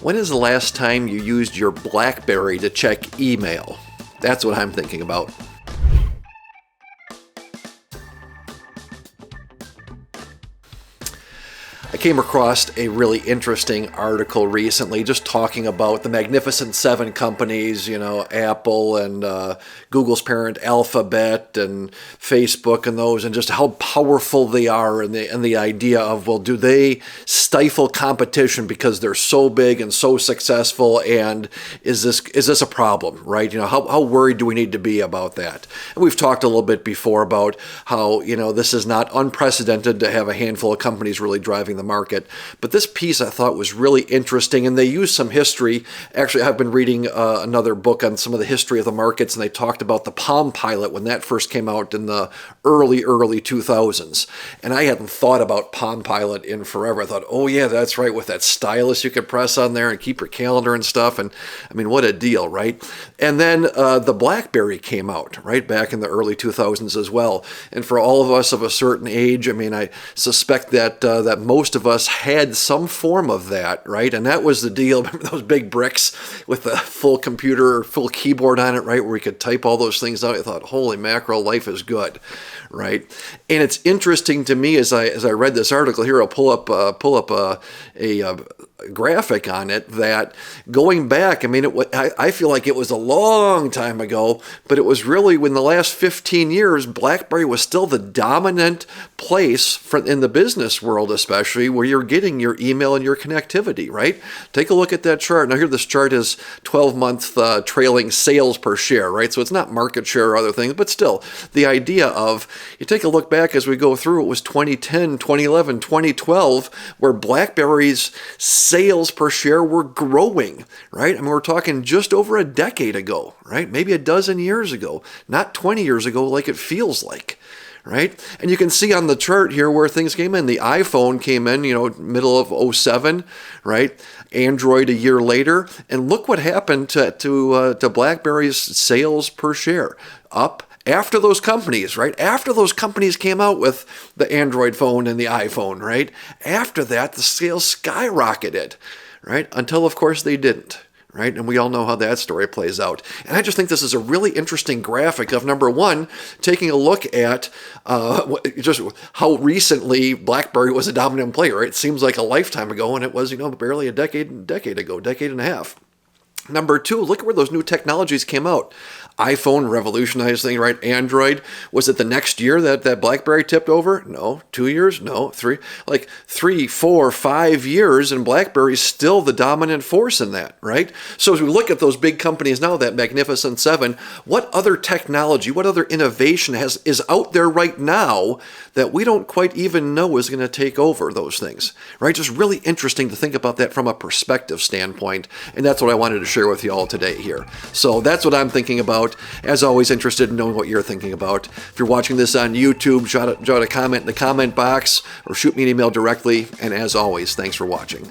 When is the last time you used your BlackBerry to check email? That's what I'm thinking about. I came across a really interesting article recently just talking about the Magnificent Seven companies, Apple and Google's parent Alphabet and Facebook and those, and just how powerful they are, and the idea of, well, do they stifle competition because they're so big and so successful, and is this a problem, right? How worried do we need to be about that? And we've talked a little bit before about how, this is not unprecedented to have a handful of companies really driving the market. But this piece I thought was really interesting, and they used some history. Actually, I've been reading another book on some of the history of the markets, and they talked about the Palm Pilot when that first came out in the early 2000s. And I hadn't thought about Palm Pilot in forever. I thought, oh yeah, that's right, with that stylus you could press on there and keep your calendar and stuff. And I mean, what a deal, right? And then the BlackBerry came out, right, back in the early 2000s as well. And for all of us of a certain age, I mean, I suspect that that most of us had some form of that, right? And that was the deal. Remember those big bricks with the full computer, full keyboard on it, right, where we could type all those things out? I thought, holy mackerel, life is good, right? And it's interesting to me as I read this article here. I'll pull up a graphic on it that going back, I mean, I feel like it was a long time ago, but it was really when the last 15 years, BlackBerry was still the dominant place in the business world, especially where you're getting your email and your connectivity, right? Take a look at that chart. Now here, this chart is 12-month trailing sales per share, right? So it's not market share or other things, but still the idea of, you take a look back as we go through, it was 2010, 2011, 2012, where BlackBerry's sales per share were growing, right? I mean, we're talking just over a decade ago, right? Maybe a dozen years ago, not 20 years ago like it feels like, right? And you can see on the chart here where things came in. The iPhone came in, middle of 07, right? Android a year later. And look what happened to BlackBerry's sales per share. Up after those companies, right? After those companies came out with the Android phone and the iPhone, right? After that, the sales skyrocketed, right? Until, of course, they didn't, right? And we all know how that story plays out. And I just think this is a really interesting graphic of, number one, taking a look at just how recently BlackBerry was a dominant player, right? It seems like a lifetime ago, and it was, barely a decade ago, decade and a half. Number two, look at where those new technologies came out. iPhone revolutionized things, right? Android, was it the next year that BlackBerry tipped over? No. 2 years? No. 3. Like 3, 4, 5 years, and BlackBerry's still the dominant force in that, right? So as we look at those big companies now, that Magnificent Seven, what other technology, what other innovation is out there right now that we don't quite even know is going to take over those things, right? Just really interesting to think about that from a perspective standpoint, and that's what I wanted to share with you all today here. So that's what I'm thinking about. As always, interested in knowing what you're thinking about. If you're watching this on YouTube, jot a comment in the comment box or shoot me an email directly. And as always, thanks for watching.